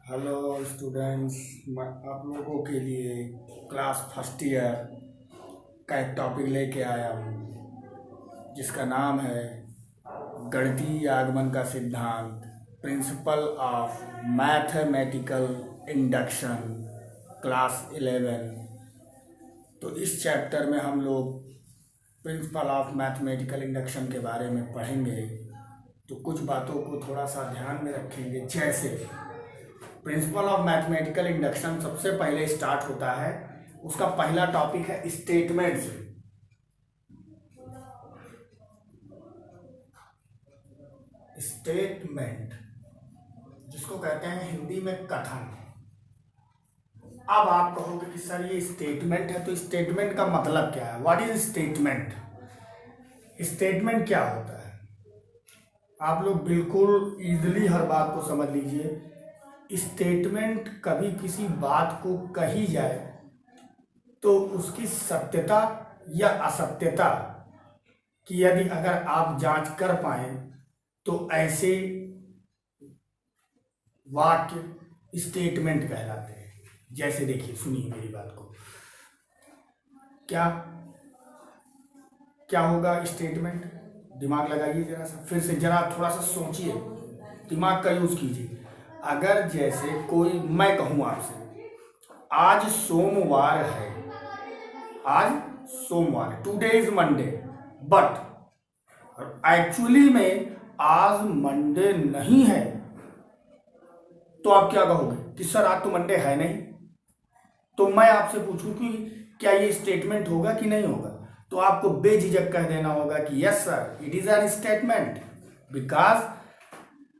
Hello students, मैं आप लोगों के लिए क्लास फर्स्ट ईयर का एक टॉपिक लेके आया हूँ जिसका नाम है गणितीय आगमन का सिद्धांत, principal of mathematical induction, class 11। तो इस चैप्टर में हम लोग प्रिंसिपल ऑफ मैथमेटिकल इंडक्शन के बारे में पढ़ेंगे। तो कुछ बातों को थोड़ा सा ध्यान में रखेंगे। जैसे प्रिंसिपल ऑफ मैथमेटिकल इंडक्शन सबसे पहले स्टार्ट होता है, उसका पहला टॉपिक है स्टेटमेंट से। स्टेटमेंट जिसको कहते हैं हिंदी में कथन। अब आप कहोगे कि सर ये स्टेटमेंट है, तो स्टेटमेंट का मतलब क्या है? What is statement? स्टेटमेंट क्या होता है? आप लोग बिल्कुल इजीली हर बात को समझ लीजिए। स्टेटमेंट कभी किसी बात को कही जाए तो उसकी सत्यता या असत्यता की यदि अगर आप जांच कर पाए तो ऐसे वाक्य स्टेटमेंट कहलाते हैं। जैसे देखिए, सुनिए मेरी बात को। क्या क्या होगा स्टेटमेंट? दिमाग लगाइए जरा सा, फिर से जरा थोड़ा सा सोचिए, दिमाग का यूज कीजिए। अगर जैसे कोई मैं कहूँ आपसे आज सोमवार है, आज सोमवार है, today is Monday, but actually में आज मंडे नहीं है, तो आप क्या कहोगे कि सर आज तो मंडे है नहीं। तो मैं आपसे पूछूं कि क्या ये स्टेटमेंट होगा कि नहीं होगा, तो आपको बेझिझक कह देना होगा कि yes sir, it is an statement. Because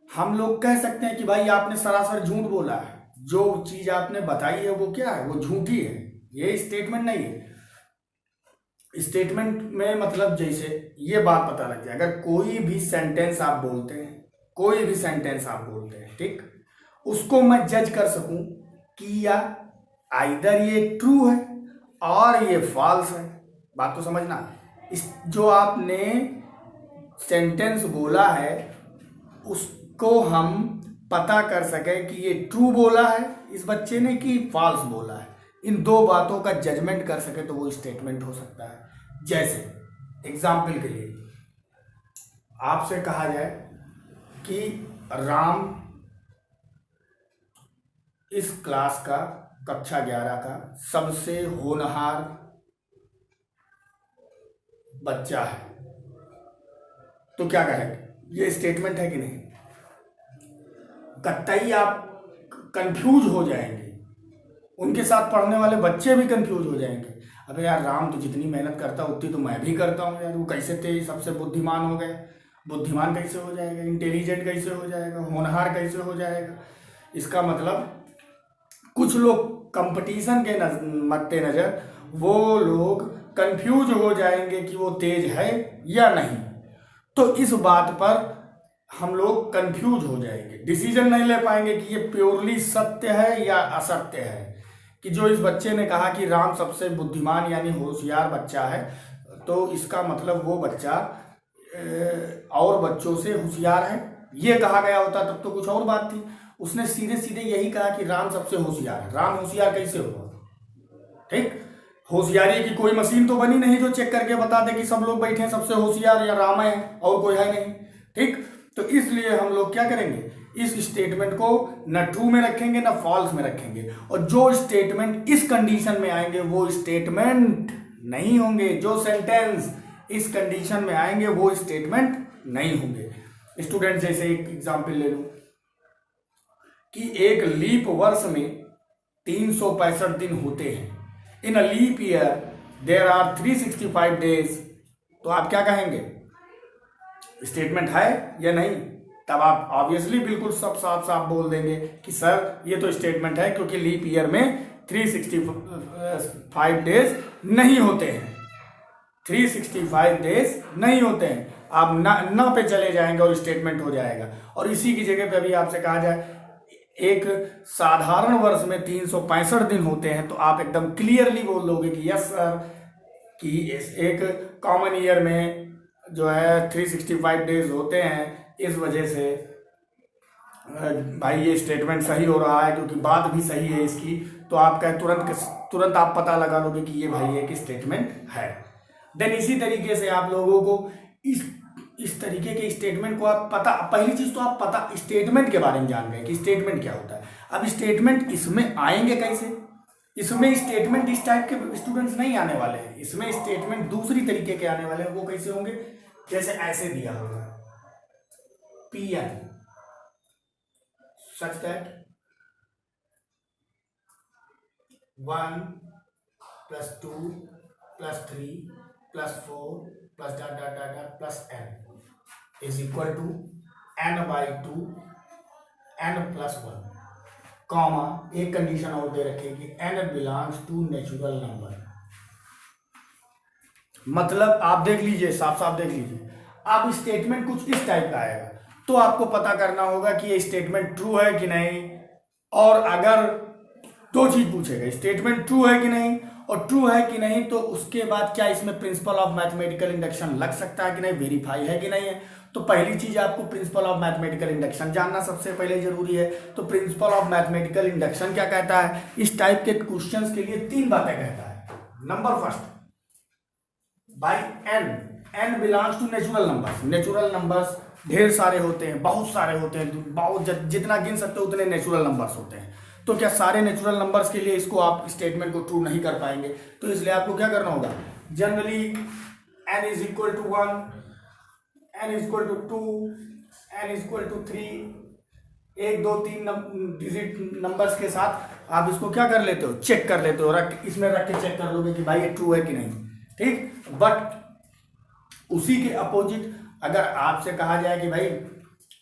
हम लोग कह सकते हैं कि भाई आपने सरासर झूठ बोला है, जो चीज आपने बताई है वो क्या है, वो झूठी है, ये स्टेटमेंट नहीं है। स्टेटमेंट में मतलब जैसे ये बात पता लग जाए, अगर कोई भी सेंटेंस आप बोलते हैं, कोई भी सेंटेंस आप बोलते हैं, ठीक, उसको मैं जज कर सकूं कि या आइदर ये ट्रू है और ये फॉल्स है। बात को समझना। इस जो आपने सेंटेंस बोला है उसको हम पता कर सके कि ये ट्रू बोला है इस बच्चे ने कि फॉल्स बोला है, इन दो बातों का जजमेंट कर सके तो वो स्टेटमेंट हो सकता है। जैसे एग्जाम्पल के लिए आपसे कहा जाए कि राम इस क्लास का, कक्षा 11 का सबसे होनहार बच्चा है, तो क्या कहेंगे? ये स्टेटमेंट है कि नहीं? कतई आप कंफ्यूज हो जाएंगे, उनके साथ पढ़ने वाले बच्चे भी कंफ्यूज हो जाएंगे। अबे यार, राम तो जितनी मेहनत करता उतनी तो मैं भी करता हूँ यार, वो कैसे तेज सबसे बुद्धिमान हो गए? बुद्धिमान कैसे हो जाएगा? इंटेलिजेंट कैसे हो जाएगा? होनहार कैसे हो जाएगा? इसका मतलब कुछ लोग कंपटीशन के मद्देनजर वो लोग कंफ्यूज हो जाएंगे कि वो तेज है या नहीं। तो इस बात पर हम लोग कंफ्यूज हो जाएंगे, डिसीजन नहीं ले पाएंगे कि ये प्योरली सत्य है या असत्य है। कि जो इस बच्चे ने कहा कि राम सबसे बुद्धिमान यानी होशियार बच्चा है, तो इसका मतलब वो बच्चा और बच्चों से होशियार है, ये कहा गया होता तब तो कुछ और बात थी। उसने सीधे सीधे यही कहा कि राम सबसे होशियार है। राम होशियार कैसे हुआ? ठीक, होशियारी की कोई मशीन तो बनी नहीं जो चेक करके बता दे कि सब लोग बैठे हैं सबसे होशियार या राम है और कोई है नहीं। ठीक, तो इसलिए हम लोग क्या करेंगे, इस स्टेटमेंट को न ट्रू में रखेंगे न फॉल्स में रखेंगे, और जो स्टेटमेंट इस कंडीशन में आएंगे वो स्टेटमेंट नहीं होंगे। जो सेंटेंस इस कंडीशन में आएंगे वो स्टेटमेंट नहीं होंगे। स्टूडेंट, जैसे एक एग्जाम्पल ले लो कि एक लीप वर्ष में 365 दिन होते हैं। In a leap year there are 365 days. तो आप क्या कहेंगे? स्टेटमेंट है या नहीं? तब आप ऑब्वियसली बिल्कुल सब साफ साफ बोल देंगे कि सर ये तो स्टेटमेंट है, क्योंकि लीप ईयर में 365 डेज नहीं होते हैं। 365 डेज नहीं होते हैं। आप ना पे चले जाएंगे और स्टेटमेंट हो जाएगा। और इसी की जगह पे अभी आपसे कहा जाए एक साधारण वर्ष में 365 दिन होते हैं, तो आप एकदम क्लियरली बोल दोगे कि यस सर, कि एक कॉमन ईयर में जो है 365 डेज होते हैं, इस वजह से भाई ये स्टेटमेंट सही हो रहा है क्योंकि बात भी सही है इसकी, तो आपका तुरंत तुरंत आप पता लगा लोगे कि ये भाई एक स्टेटमेंट है। देन इसी तरीके से आप लोगों को इस तरीके के स्टेटमेंट को आप पता, पहली चीज तो आप पता स्टेटमेंट के बारे में जान गए कि स्टेटमेंट क्या होता है। अब स्टेटमेंट इसमें आएंगे कैसे, इसमें स्टेटमेंट इस टाइप के स्टूडेंट्स नहीं आने वाले हैं, इसमें स्टेटमेंट दूसरी तरीके के आने वाले हैं। वो कैसे होंगे, जैसे ऐसे दिया होगा Pn such that 1 plus 2 plus 3 plus 4 plus dot dot dot dot plus n is equal to n by 2 n plus 1, comma एक कंडीशन और दे रखेगी n belongs to natural number. मतलब आप देख लीजिए, साफ साफ देख लीजिए, आप स्टेटमेंट कुछ इस टाइप का आएगा तो आपको पता करना होगा कि ये स्टेटमेंट ट्रू है कि नहीं। और अगर दो चीज पूछेगा, स्टेटमेंट ट्रू है कि नहीं, और ट्रू है कि नहीं तो उसके बाद क्या इसमें प्रिंसिपल ऑफ मैथमेटिकल इंडक्शन लग सकता है कि नहीं, वेरीफाई है कि नहीं है। तो पहली चीज आपको प्रिंसिपल ऑफ मैथमेटिकल इंडक्शन जानना सबसे पहले जरूरी है। तो प्रिंसिपल ऑफ मैथमेटिकल इंडक्शन क्या कहता है, इस टाइप के क्वेश्चंस के लिए 3 बातें कहता है। Number first, by n belongs to natural numbers. Natural numbers ढेर सारे होते हैं, बहुत सारे होते हैं, बहुत जितना गिन सकते हो उतने नेचुरल नंबर्स होते हैं। तो क्या सारे नेचुरल नंबर्स के लिए इसको आप स्टेटमेंट को ट्रू नहीं कर पाएंगे, तो इसलिए आपको क्या करना होगा, generally n is equal to 1, n is equal to 2, n is equal to 3, 1 2 3 digit numbers के साथ आप इसको क्या कर लेते हो, चेक कर लेते हो, इसमें रख के चेक कर लोगे कि भाई ये ट्रू है कि नहीं, ठीक। बट उसी के अपोजिट अगर आपसे कहा जाए कि भाई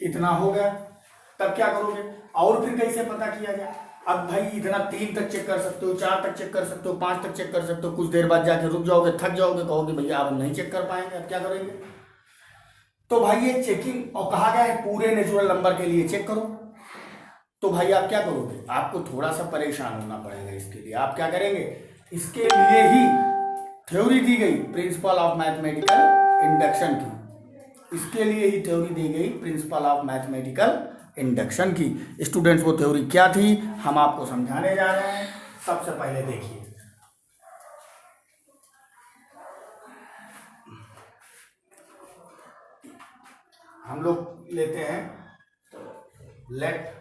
इतना हो गया, तब क्या करोगे, और फिर कैसे पता किया जाए। अब भाई इतना 3 तक चेक कर सकते हो, 4 तक चेक कर सकते हो, 5 तक चेक कर सकते हो, कुछ देर बाद जाके रुक जाओगे, थक जाओगे, कहोगे भैया आप नहीं चेक कर पाएंगे, अब क्या करेंगे। तो भाई ये चेकिंग, और कहा गया है पूरे नेचुरल नंबर के लिए चेक करो, तो भाई आप क्या करोगे, आपको थोड़ा सा परेशान होना पड़ेगा। इसके लिए आप क्या करेंगे, इसके लिए ही थ्योरी दी गई प्रिंसिपल ऑफ मैथमेटिकल इंडक्शन की, इसके लिए ही थ्योरी दी गई प्रिंसिपल ऑफ मैथमेटिकल इंडक्शन की। स्टूडेंट्स वो थ्योरी क्या थी हम आपको समझाने जा रहे हैं। सबसे पहले देखिए, हम लोग लेते हैं let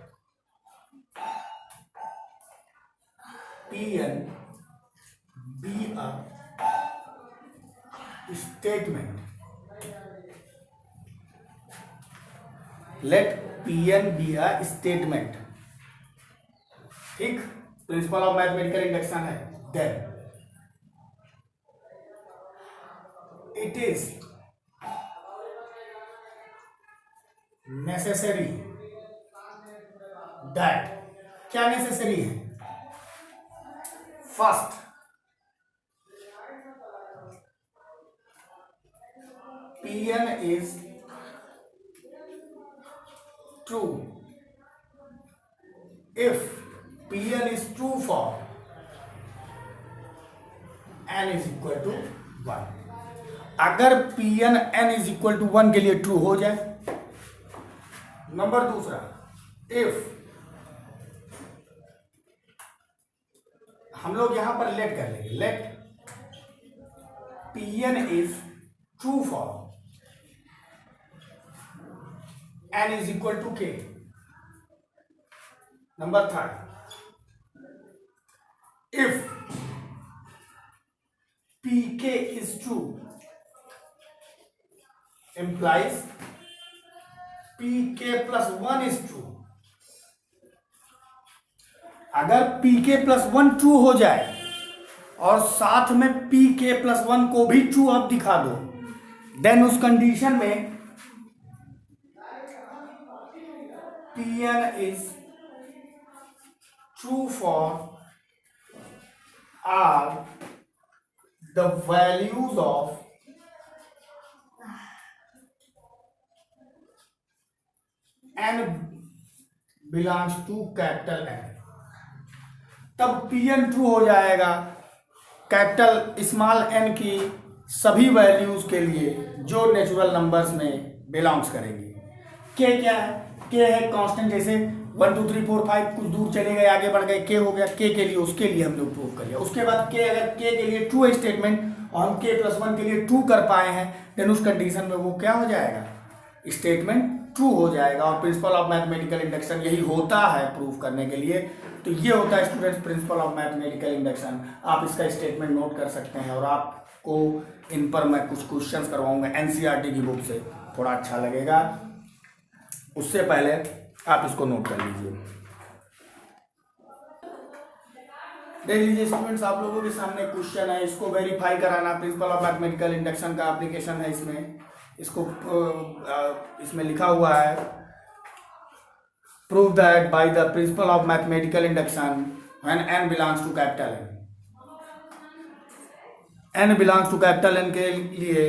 Pn be a statement, let Pn be a statement, ठीक, प्रिंसिपल ऑफ मैथमेटिकल इंडक्शन है। Then it is necessary that, क्या नेसेसरी है, first Pn is true if Pn is true for n is equal to 1। अगर Pn n is equal to 1 के लिए true हो जाए। Number दूसरा, इफ हम लोग यहां पर लेट कर लेंगे, late Pn is true for n is equal to k। Number third, if pk is true implies pk plus 1 is true। अगर pk plus 1 ट्रू हो जाए और साथ में pk plus 1 को भी ट्रू आप दिखा दो, देन उस कंडीशन में Pn is true for all the values of n belongs to capital N। तब Pn ट्रू हो जाएगा कैपिटल स्मॉल n की सभी वैल्यूज के लिए जो नेचुरल नंबर्स में बिलोंग्स करेंगी। के क्या है, के है कांस्टेंट, जैसे 1 2 3 4 5 कुछ दूर चले गए, आगे बढ़ गए, के हो गया, के लिए उसके लिए हम लोग प्रूव कर लिया। उसके बाद के, अगर के लिए ट्रू है स्टेटमेंट और हम k+1 के लिए ट्रू कर पाए हैं, देन उस कंडीशन में वो क्या हो जाएगा, स्टेटमेंट ट्रू हो जाएगा। और प्रिंसिपल ऑफ मैथमेटिकल इंडक्शन यही होता है प्रूफ करने के लिए। तो ये होता है students principal of mathematical induction. आप इसका स्टेटमेंट नोट कर सकते हैं और आपको इन पर मैं कुछ क्वेश्चंस करवाऊंगा एनसीईआरटी की बुक से, थोड़ा अच्छा लगेगा। उससे पहले आप इसको नोट कर लीजिए। देख लीजिए स्टूडेंट्स, आप लोगों के सामने क्वेश्चन है, इसको वेरीफाई कराना। प्रिंसिपल ऑफ मैथमेटिकल इंडक्शन का एप्लीकेशन है इसमें। इसको इसमें लिखा हुआ है, prove that by the principle of mathematical induction when n belongs to capital n belongs to capital N के लिए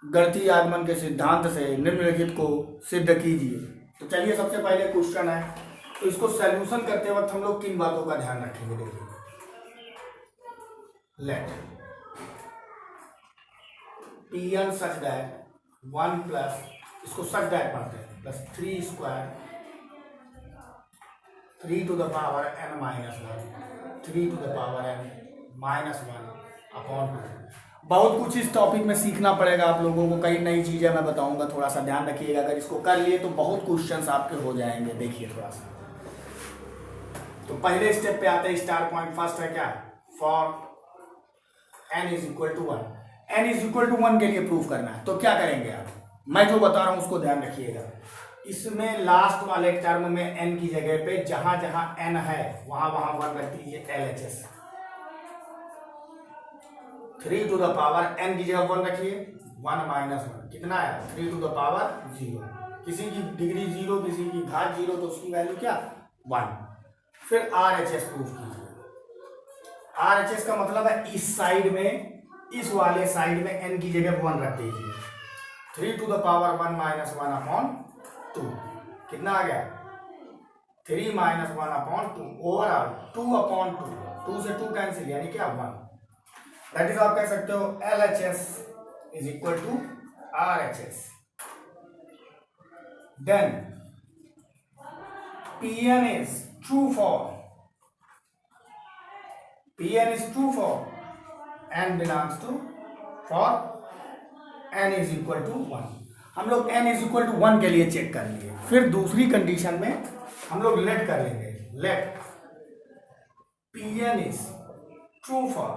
गणितीय आगमन के सिद्धांत से निम्नलिखित को सिद्ध कीजिए। तो चलिए सबसे पहले क्वेश्चन है, तो इसको सॉल्यूशन करते वक्त हम लोग किन बातों का ध्यान रखेंगे। देखिए, let Pn such that 1 plus, इसको सच दैट पढ़ते हैं, plus 3 square 3 to the power n minus 1 3 to the power n minus 1 upon 2। बहुत कुछ इस टॉपिक में सीखना पड़ेगा आप लोगों को, कई नई चीजें मैं बताऊंगा, थोड़ा सा ध्यान रखिएगा। अगर इसको कर लिए तो बहुत क्वेश्चंस आपके हो जाएंगे। देखिए थोड़ा सा, तो पहले स्टेप पे आते हैं, स्टार पॉइंट फर्स्ट है क्या, for n is equal to 1। n is equal to 1 के लिए प्रूफ करना है, तो क्या करेंगे आप, मैं जो बता रहा हूं उसको ध्यान रखिएगा। इसमें लास्ट वाले टर्म में n की जगह पे जहां जहां n है वहां वहां 1 रख दीजिए, LHS 3 to the power n की जगह 1 रखिए, 1 माइनस 1 कितना है, 3 टू द पावर 0। किसी की डिग्री 0, किसी की घात 0, तो उसकी वैल्यू क्या, 1। फिर RHS प्रूफ कीजिए। RHS का मतलब है इस साइड में, इस वाले साइड में n की जगह 1 रख दीजिए, 3 to the power 1 minus 1 upon 2 कितना आ गया, 3 माइनस 1 अपॉन 2 ओवरऑल 2 अपॉन 2 से 2 कैंसिल यानी क्या 1। दैट इज आप कह सकते हो LHS is equal to RHS। Then Pn is true for n belongs to for n is equal to 1। हम लोग n is equal to 1 के लिए चेक कर लिए। फिर दूसरी कंडीशन में हम लोग लेट कर लेंगे, late Pn is true for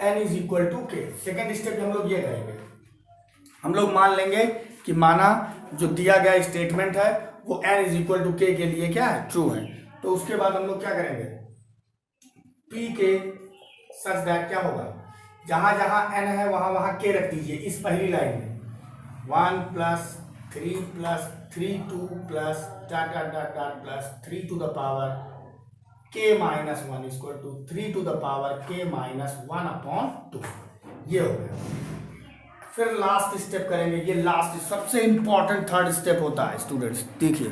n is equal to k। Second step हम लोग ये करेंगे, हम लोग मान लेंगे कि माना जो दिया गया स्टेटमेंट है वो n इज इक्वल टू के लिए क्या है, ट्रू है। तो उसके बाद हम लोग क्या करेंगे, p के सच दैट क्या होगा, जहां जहां n है वहां वहां k रख दीजिए। इस पहली लाइन में 1 plus 3 plus 3 2 plus dot dot dot dot plus 3 to the power k minus 1 equal to 3 to the power k minus 1 upon 2। ये हो गया। फिर लास्ट स्टेप करेंगे, ये लास्ट सबसे इंपॉर्टेंट थर्ड स्टेप होता है स्टूडेंट्स। देखिए,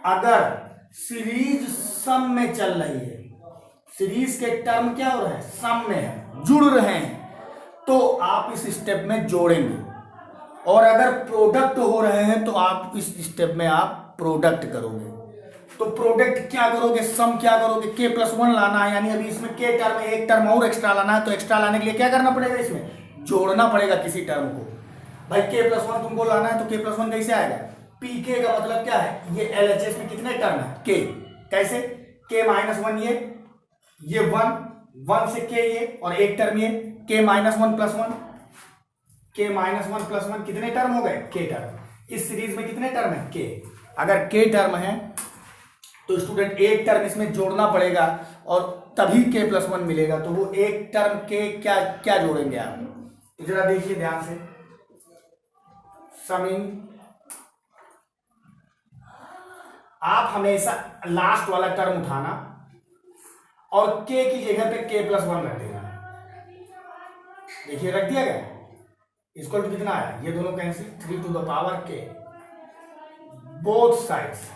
अगर सीरीज सम में चल रही है, सीरीज के टर्म क्या हो रहे हैं, सम में है, जुड़ रहे हैं, तो आप इस स्टेप में जोड़ेंगे। और अगर प्रोडक्ट हो रहे हैं तो आप इस स्टेप में आप प्रोडक्ट करोगे। तो प्रोडक्ट क्या करोगे, सम क्या करोगे, k+1 लाना है, यानी अभी इसमें k टर्म है, एक टर्म और एक्स्ट्रा लाना है। तो एक्स्ट्रा लाने के लिए क्या करना पड़ेगा, इसमें जोड़ना पड़ेगा किसी टर्म को। भाई k+1 तुमको लाना है, तो k+1 कैसे आएगा, pk का मतलब क्या है, ये LHS में कितने टर्म है, k। कैसे, k माइनस 1 ये 1 से k ये, और एक टर्म ये k minus 1 plus 1, k minus 1 plus 1 कितने टर्म हो गए, k टर्म। इस सीरीज में कितने टर्म है, k। अगर k टर्म है तो स्टूडेंट एक टर्म इसमें जोड़ना पड़ेगा और तभी k+1 मिलेगा। तो वो एक टर्म k क्या क्या जोड़ेंगे आप, तो जरा देखिए ध्यान से। समिंग, आप हमेशा लास्ट वाला टर्म उठाना और k की जगह पे k+1 रख देना। देखिए रख दिया गया, इक्वल टू कितना आया, ये दोनों cancel, 3 to the power k, both sides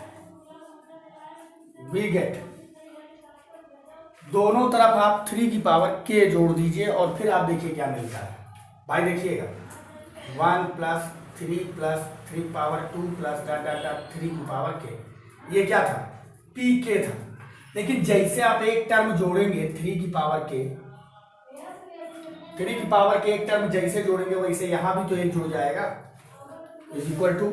we get, दोनों तरफ आप 3 की पावर k जोड़ दीजिए और फिर आप देखिए क्या मिलता है। भाई देखिएगा 1 plus 3 plus 3 power 2 plus dot dot dot 3 की पावर के, ये क्या था, पी के था। लेकिन जैसे आप एक टर्म जोड़ेंगे 3 की पावर के, 3 की पावर के एक टर्म जैसे जोड़ेंगे वैसे यहाँ भी तो एक जुड़ जाएगा, is equal to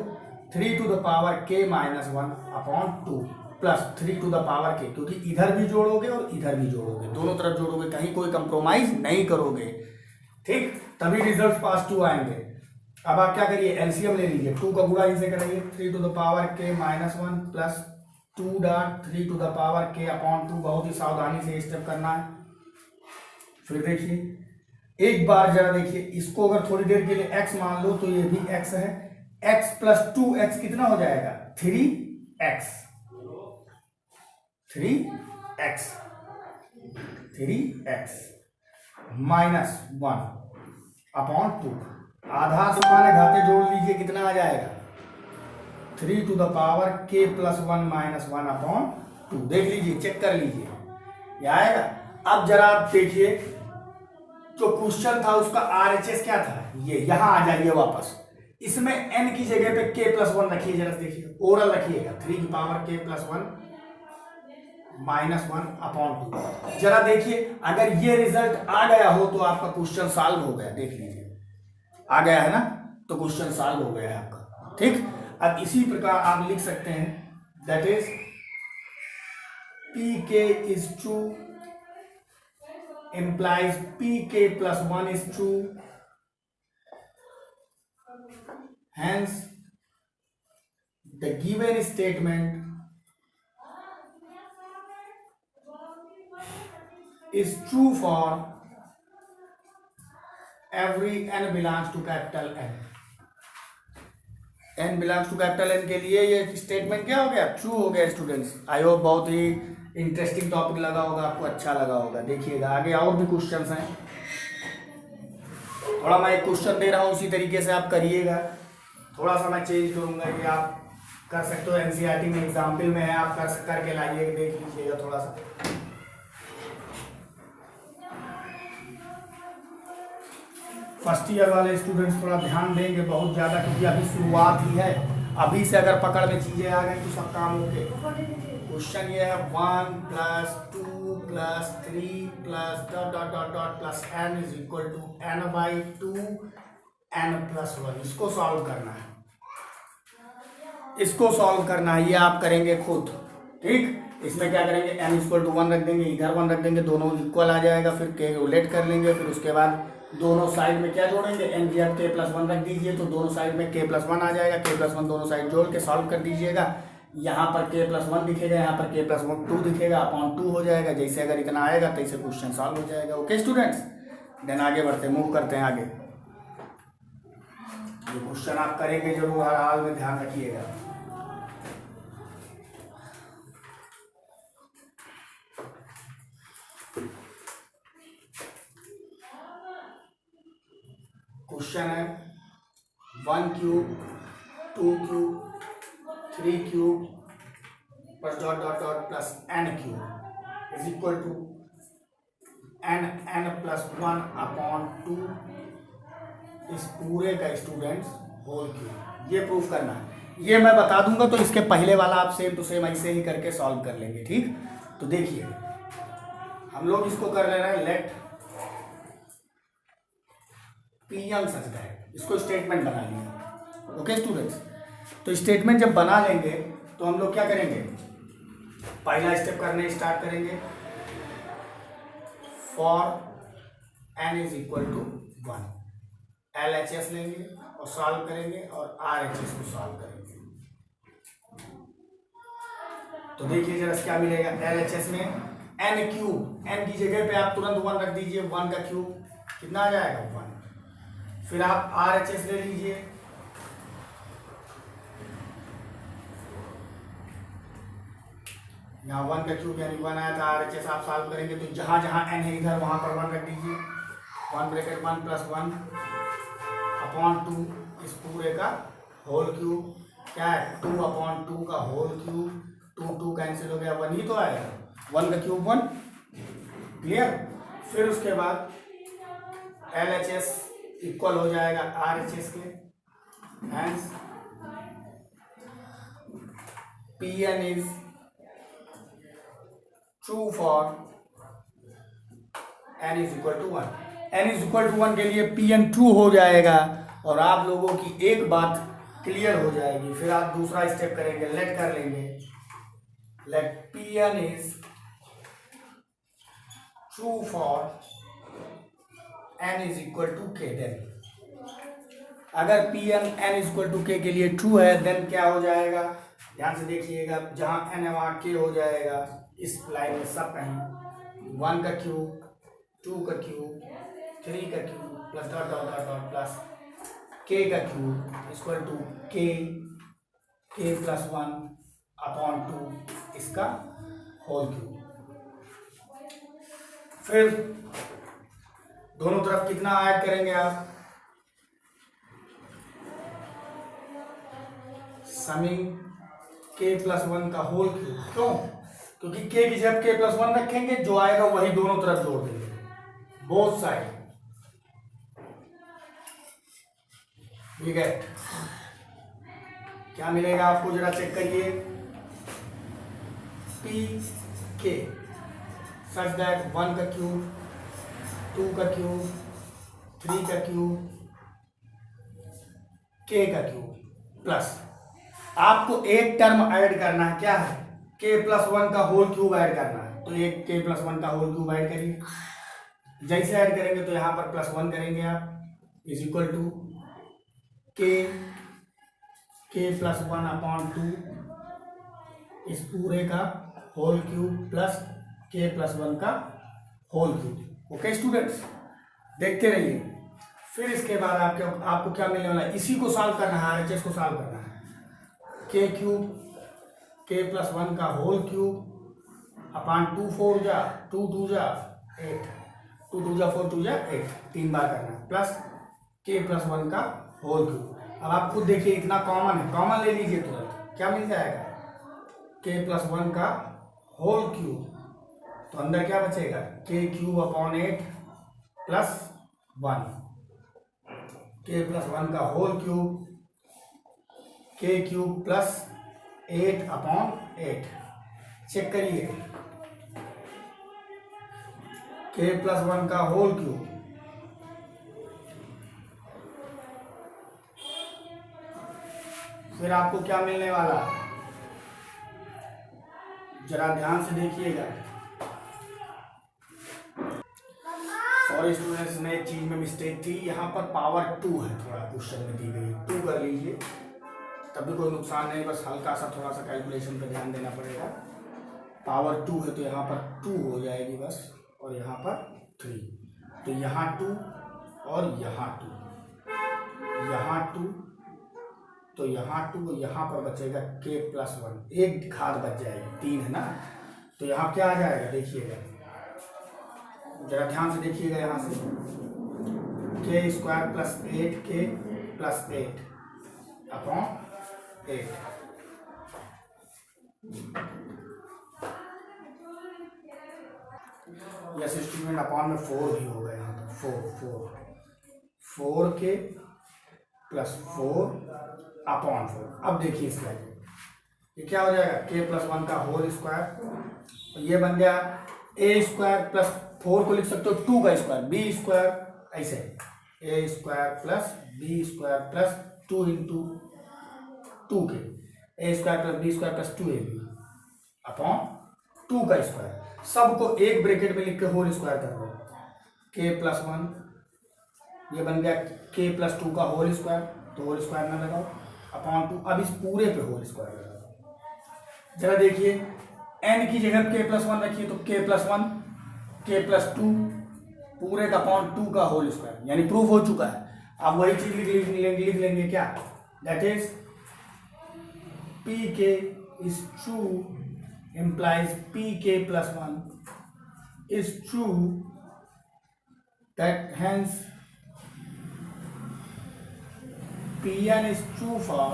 3 to the power k minus 1 upon 2 plus 3 to the power k, क्योंकि इधर भी जोड़ोगे और इधर भी जोड़ोगे, दोनों तरफ जोड़ोगे, कहीं कोई कंप्रोमाइज नहीं करोगे, ठीक, तभी रिजल्ट पास 2 आएंगे। अब आप क्या करिए, एलसीएम ले लीजिए, 2 का गुणा इनसे कराइए, 3 to the power k minus 1 plus 2 dot 3 to the power k upon 2, बहुत ही सावधानी से स्टेप करना है। फिर देखिए एक बार जरा देखिए, इसको अगर थोड़ी देर के लिए x मान लो तो ये भी x है, x प्लस 2x कितना हो जाएगा, 3x, 3x माइनस 1 अपॉन 2, आधा समान घाते जोड़ लीजिए, कितना आ जाएगा, 3 to the power k plus 1 minus 1 upon 2, देख लीजिए, चेक कर लीजिए, ये आएगा। अब जरा आप देखिए, जो क्वेश्चन था उसका RHS क्या था, ये यहां आ जाइए वापस, इसमें n की जगह पे k प्लस 1 रखिए, जरा देखिए, ओरल रखिएगा, 3 की power k plus 1 minus 1 upon 2, जरा देखिए अगर ये रिजल्ट आ गया हो तो आपका क्वेश्चन सॉल्व हो गया, देख लीजिए आ गया है ना, तो क्वेश्चन सॉल्व हो गया है आपका, ठीक। अब इसी प्रकार आप लिख सकते हैं, दैट इज पी के is true implies pk plus 1 is true, hence the given statement is true for every n belongs to capital N, n belongs to capital N के लिए ये स्टेटमेंट क्या हो गया, ट्रू हो गया। स्टूडेंट्स आई होप बहुत ही इंटरेस्टिंग टॉपिक लगा होगा आपको, अच्छा लगा होगा। देखिएगा आगे और भी क्वेश्चंस हैं, थोड़ा मैं एक क्वेश्चन दे रहा हूँ उसी तरीके से आप करिएगा, थोड़ा सा मैं चेंज करूंगा, ये आप कर सकते हो, एनसीईआरटी में एग्जाम्पल में है, आप करके लाइए, देख लीजिएगा थोड़ा सा। फर्स्ट ईयर वाले स्टूडेंट्स थोड़ा ध्यान देंगे बहुत ज़्यादा, क्योंकि अभी शुरुआत ही है, अभी से अगर पकड़ में चीज़ें आ गई तो सब काम हो गए। क्वेश्चन ये है 1 plus 2 plus 3 plus dot dot dot dot plus n is equal to n by 2 n plus 1, इसको सॉल्व करना है, इसको सॉल्व करना है, ये आप करेंगे खुद, ठीक। इसमें क्या करेंगे, n इक्वल टू 1 रख देंगे, इधर 1 रख देंगे, दोनों इक्वल आ जाएगा, फिर कैलकुलेट कर लेंगे, फिर उसके बाद दोनों साइड में क्या जोड़ेंगे, n की जगह k प्लस 1 रख दीजिए, तो दोनों साइड में k प्लस 1 आ जाएगा, k प्लस 1 दोनों साइड जोड़ के सॉल्व कर दीजिएगा, यहाँ पर k प्लस 1 दिखेगा, यहाँ पर k प्लस 2 दिखेगा, अपॉन 2 हो जाएगा, जैसे अगर इतना आएगा तैसे क्वेश्चन सॉल्व हो जाएगा। ओके स्टूडेंट्स, देन आगे बढ़ते, मूव करते हैं आगे। ये क्वेश्चन आप करेंगे जरूर, हर हाल में ध्यान रखिएगा। क्वेश्चन है 1 cube 2 cube 3 cube plus dot dot dot plus n cube is equal to n plus 1 upon 2, इस पूरे का स्टूडेंट्स होल क्यूब, ये प्रूफ करना है। ये मैं बता दूंगा, तो इसके पहले वाला आप सेम टू सेम ऐसे ही करके सॉल्व कर लेंगे, ठीक। तो देखिए हम लोग इसको कर ले रहे हैं, लेट पीएम सच दैट, इसको स्टेटमेंट बना लिया। ओके स्टूडेंट्स, तो स्टेटमेंट जब बना लेंगे तो हम लोग क्या करेंगे, पहला स्टेप करने स्टार्ट करेंगे, for n is equal to 1, LHS लेंगे और सॉल्व करेंगे, और RHS को सॉल्व करेंगे। तो देखिए जरा क्या मिलेगा, LHS में n क्यूब, n की जगह पे आप तुरंत 1 रख दीजिए, 1 का क्यूब कितना आ जाएगा 1, फिर आप RHS ले लीजिए, यहाँ 1 का क्यूब यानी 1 आया था, RHS आप सॉल्व करेंगे तो जहां जहां n है इधर वहां पर 1 रख दीजिए, 1 ब्रैकेट 1 प्लस 1 अपॉन 2, इस पूरे का होल क्यूब, क्या है 2 अपॉन 2 का होल क्यूब, 2 कैंसिल हो गया, 1 ही तो आएगा, 1 का क्यूब 1, क्लियर। फिर उसके बाद LHS इक्वल हो जाएगा RHS के, hence Pn is true for n is equal to 1। n is equal to 1 के लिए Pn ट्रू हो जाएगा और आप लोगों की एक बात क्लियर हो जाएगी। फिर आप दूसरा स्टेप करेंगे, लेट कर लेंगे, late Pn is true for n is equal to k। Then अगर Pn n is equal to k के लिए ट्रू है देन क्या हो जाएगा, ध्यान से देखिएगा, जहां n है वहां k हो जाएगा। इस लाइन में सब कहीं 1 का क्यूब, 2 का क्यूब, 3 का cube plus dot dot dot dot plus k का cube equal to k plus 1 upon 2 इसका होल क्यूब। फिर दोनों तरफ कितना ऐड करेंगे आप, समिंग k प्लस 1 का होल क्यूब। क्यों? क्योंकि k की जब k प्लस 1 रखेंगे जो आएगा वही दोनों तरफ जोड़ देंगे, बोथ साइड। ठीक है, क्या मिलेगा आपको जरा चेक करिए, पी के सच दैट 1 का क्यूब, 2 का क्यूब, 3 का क्यूब, k का क्यूब प्लस आपको एक टर्म ऐड करना है, क्या है, k प्लस 1 का होल क्यूब ऐड करना है। तो एक k प्लस 1 का होल क्यूब ऐड करिए, जैसे ऐड करेंगे तो यहाँ पर प्लस 1 करेंगे आप is equal to k plus 1 upon 2 इस पूरे का whole cube plus k plus 1 का होल क्यूब। ओके स्टूडेंट्स, देखते रहिए। फिर इसके बाद आपको क्या मिलने वाला है, इसी को सॉल्व करना है, RHS को सॉल्व करना है। k क्यूब k प्लस 1 का होल क्यूब अपॉन 2 4 जा 2 2 जा 8, 2 2 जा 4 2 जा 8, 3 बार करना है, प्लस k प्लस 1 का होल क्यूब। अब आप खुद देखिए इतना कॉमन है, कॉमन ले लीजिए तुरंत, क्या मिल जाएगा, k प्लस 1 का होल क्यूब, तो अंदर क्या बचेगा, k cube upon 8 plus 1, k plus 1 का whole cube, k cube plus 8 upon 8। Check करिए, k प्लस 1 का होल क्यूब, फिर आपको क्या मिलने वाला, जरा ध्यान से देखिएगा। सॉरी स्टूडेंट्स, में एक चीज में मिस्टेक थी, यहाँ पर पावर 2 है, थोड़ा क्वेश्चन में दी गई 2 कर लीजिए, तब भी कोई नुकसान नहीं, बस हल्का सा थोड़ा सा कैलकुलेशन पे ध्यान देना पड़ेगा। पावर 2 है तो यहाँ पर 2 हो जाएगी बस, और यहाँ पर 3, तो यहाँ 2 और यहाँ 2, यहाँ 2, तो यहाँ 2, यहाँ पर बचेगा k प्लस 1, एक घात बच जाएगी, 3 है ना, तो यहाँ क्या आ जाएगा देखिएगा, जरा ध्यान से देखिएगा, यहाँ से k square plus 8k plus 8 upon 8, yes student, upon में 4 भी होगा, यहाँ पर 4k प्लस 4 अपॉन 4। अब देखिए इसका ये क्या हो जाएगा, k प्लस 1 का होल स्क्वायर, ये बन गया a स्क्वायर प्लस 4 को लिख सकते हो 2 का स्क्वायर, b स्क्वायर, ऐसे a square plus b square plus 2 into 2k, a square plus b square plus 2ab upon 2 का स्क्वायर, सबको एक ब्रैकेट में लिख के होल स्क्वायर कर दो, k प्लस 1, ये बन गया k प्लस 2 का होल स्क्वायर, तो होल स्क्वायर ना लगाओ, अपॉन 2, अब इस पूरे पे होल स्क्वायर लगाओ। जरा देखिए, n की जगह k प्लस 1 रखिए तो k प्लस 1, k प्लस 2 पूरे का अपॉन 2 का होल स्क्वायर, यानी प्रूफ हो चुका है। अब वही चीज लिख लेंगे क्या, that is pk is true implies pk plus 1 is true, that hence pn is true for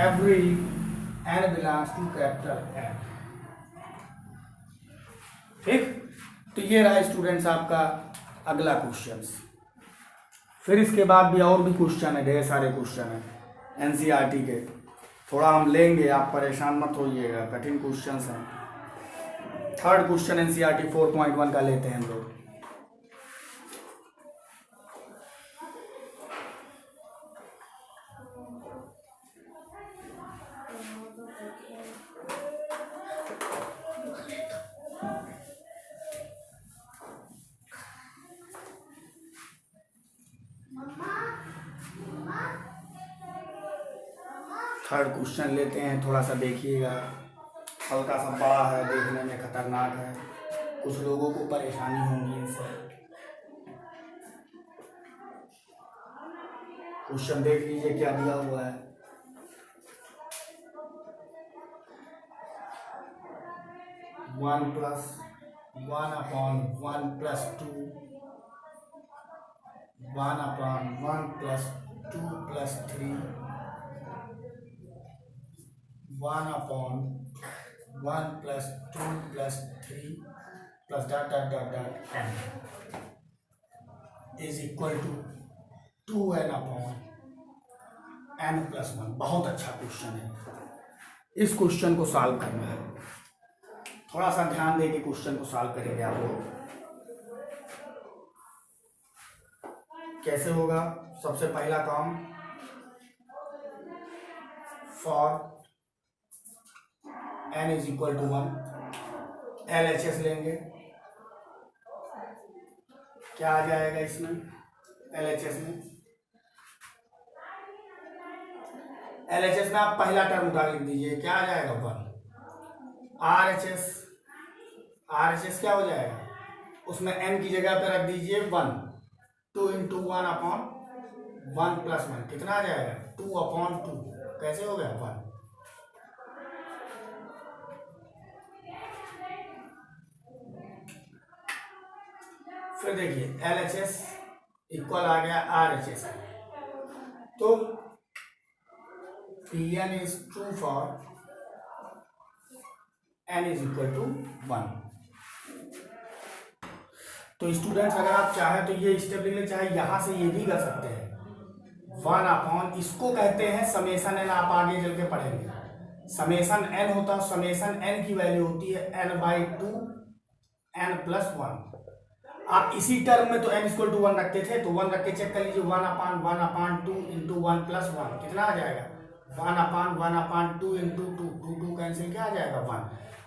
every n belongs to capital N। ठीक, तो ये रहा स्टूडेंट्स आपका अगला क्वेश्चन। फिर इसके बाद भी और भी क्वेश्चन है, ढेर सारे क्वेश्चन है एनसीईआरटी के, थोड़ा हम लेंगे, आप परेशान मत होइएगा, कठिन क्वेश्चन हैं। थर्ड क्वेश्चन एनसीईआरटी 4.1 का लेते हैं हम लोग। थर्ड क्वेश्चन लेते हैं, थोड़ा सा देखिएगा, हल्का सा बड़ा है, देखने में खतरनाक है, कुछ लोगों को परेशानी होगी इनसे। क्वेश्चन देख लीजिए क्या दिया हुआ है। One plus one upon one plus two, one upon one plus two plus three, one upon one plus two plus three plus dot dot dot dot n is equal to 2n upon n plus one. बहुत अच्छा question है, इस question को solve करना है, थोड़ा सा ध्यान देके क्वेश्चन को सॉल्व करेंगे आप लोग। कैसे होगा? सबसे पहला काम, for n is equal to 1, LHS लेंगे, क्या आ जाएगा इसमें? LHS में आप पहला टर्म उठा लिख दीजिए, क्या आ जाएगा? 1। RHS क्या हो जाएगा? उसमें n की जगह पे रख दीजिए 1, 2 इंटू 1 अपॉन 1 प्लस 1, कितना आ जाएगा? 2 अपॉन 2, कैसे हो गया? 1। फिर देखिए LHS इक्वल आ गया RHS, तो Pn is true for n is equal to 1। तो स्टूडेंट्स अगर आप चाहें तो ये स्टेप लिख ले, चाहे यहां से ये भी कर सकते हैं, 1 अपॉन, इसको कहते हैं समेसन n, आप आगे चल के पढ़ेंगे। समेसन n होता, समेसन n की वैल्यू होती है n/2 n प्लस 1। आप इसी टर्म में तो n इक्वल टू 1 रखते थे, तो 1 रख के चेक कर लीजिए, 1/1/2 इंटू 1 प्लस 1 कितना आ जाएगा? 1/1/2 इंटू 2 कैंसिल, क्या आ जाएगा? 1।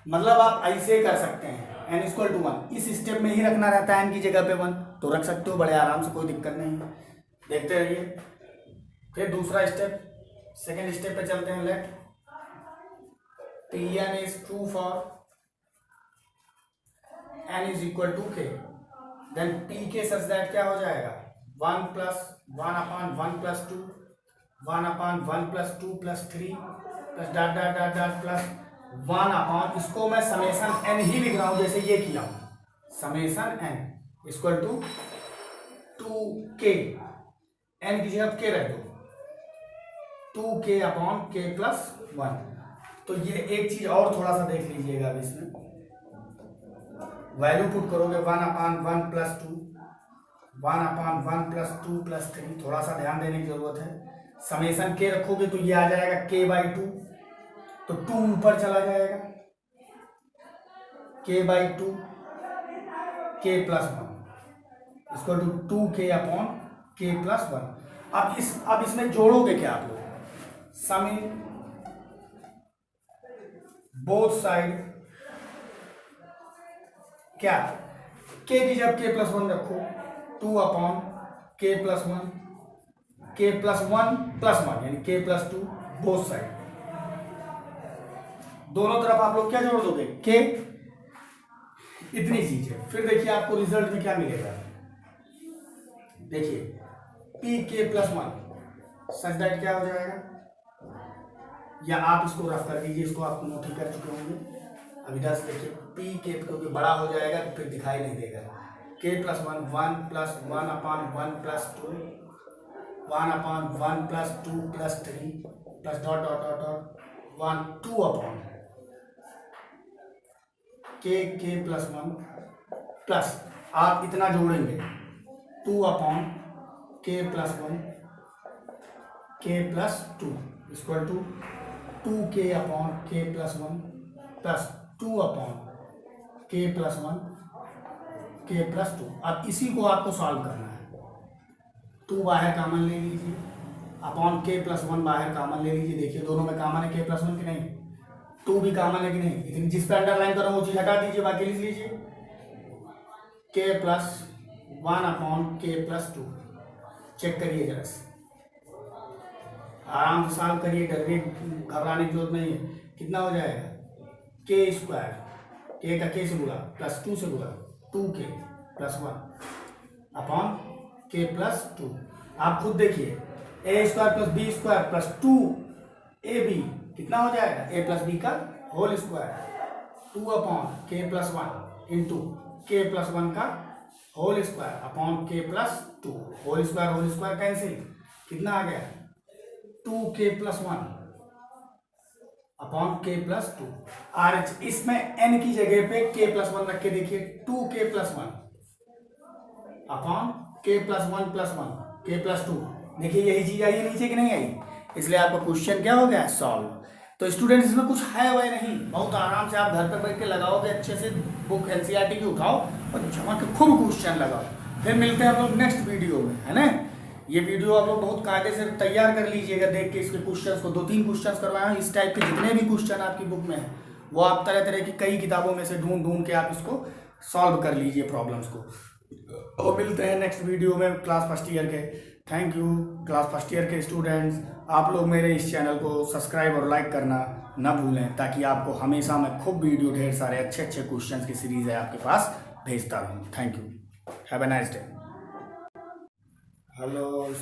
मतलब आप ऐसे कर सकते हैं, n इक्वल टू 1, इस स्टेप में ही रखना रहता है n की जगह पे 1, तो रख सकते हो बड़े आराम से, कोई दिक्कत नहीं है। देखते रहिए। फिर दूसरा स्टेप, सेकेंड स्टेप पे चलते हैं। Let Pn is true for n is equal to k, then P k such that क्या हो जाएगा? 1 plus 1/1 plus 2, 1/1 plus 2 plus 3 plus dot dot dot dot plus 1 upon, इसको मैं समेसन n ही लिख रहा हूं जैसे ये किया हूं, summation n equal to 2k, n की जगह k रख दो, 2k अपॉन k प्लस 1। तो ये एक चीज और थोड़ा सा देख लीजिएगा, अब इसमें वैल्यू पुट करोगे 1/1 प्लस 2, 1/1 प्लस 2 प्लस 3, थोड़ा सा ध्यान देने की जरूरत है। समेसन k रखोगे तो ये आ जाएगा k/2, तो 2 ऊपर चला जाएगा, k/2 k प्लस 1 इसको to 2k upon k plus 1। अब इसमें जोड़ोगे क्या आप लोग? सम इन बोथ साइड, क्या k की जब k प्लस 1 रखो, 2 upon k plus 1, k plus 1 plus 1 यानी k प्लस 2, बोथ साइड, दोनों तरफ आप लोग क्या जोड़ दोगे? k, इतनी चीज है। फिर देखिए आपको रिजल्ट में क्या मिलेगा, देखिए pk प्लस 1 सच दैट क्या हो जाएगा, या आप इसको रफ कर दीजिए, इसको आप नोट ही कर चुके होंगे अभी 10। देखिए पी के, क्योंकि बड़ा हो जाएगा तो फिर दिखाई नहीं देगा, k plus 1 1 plus 1/1 plus 2 1/1 plus 2 plus 3 plus dot dot dot dot 1 2 upon k plus 1 plus, आप इतना जोड़ेंगे 2 upon k plus 1 k plus 2 equal to 2k upon k plus 1 plus 2 upon k plus 1 k plus 2। अब इसी को आपको solve करना है। 2 बाहर कॉमन ले लीजिए अपॉन के प्लस 1 बाहर कॉमन ले लीजिए। देखिए दोनों में कॉमन है के प्लस 1 की नहीं, 2 भी कॉमन है कि नहीं। इतनी जिस पे अंडरलाइन करो वो चीज हटा दीजिए, बाकी लिख लीजिए के plus 1 upon k plus 2। Check करिए जरा से, आराम से सॉल्व करिए, डरने घबराने की जरूरत नहीं है। कितना हो जाएगा के स्क्वायर, के का के से गुणा प्लस 2 से गुणा 2k plus 1 upon k plus 2। आप खुद देखिए a square plus b square plus 2ab कितना हो जाएगा ए प्लस बी का whole square 2 upon k plus 1 into k plus 1 का whole square upon k plus 2। Whole square cancel, कितना आ गया 2k plus 1 upon k plus 2। R H इसमें n की जगह पे k प्लस 1 रख के देखिए 2k plus 1 upon k plus 1 plus 1 k plus 2। देखिए यही चीज आई नीचे कि नहीं आई, इसलिए आपका क्वेश्चन क्या हो गया सॉल्व। तो स्टूडेंट्स इसमें कुछ है वह नहीं, बहुत आराम से आप घर पर बैठ के लगाओगे, अच्छे से बुक एनसीईआरटी की उठाओ और जमा के खूब क्वेश्चन लगाओ। फिर मिलते हैं हम लोग नेक्स्ट वीडियो में, है ना। ये वीडियो आप लोग बहुत कायदे से तैयार कर लीजिएगा, देख के इसके क्वेश्चंस को 2-3 क्वेश्चंस करवाए इस टाइप के जितने भी क्वेश्चन आपकी बुक में है वो आप तरह तरह की कई किताबों में से ढूंढ के आप इसको सॉल्व कर लीजिए प्रॉब्लम्स को। और मिलते हैं नेक्स्ट वीडियो में क्लास फर्स्ट ईयर के। Thank you class first year के स्टूडेंट्स, आप लोग मेरे इस चैनल को सब्सक्राइब और लाइक करना ना भूलें, ताकि आपको हमेशा मैं खूब वीडियो ढेर सारे अच्छे क्वेश्चंस की सीरीज है आपके पास भेजता रहूँ। Thank you, have a nice day. Hello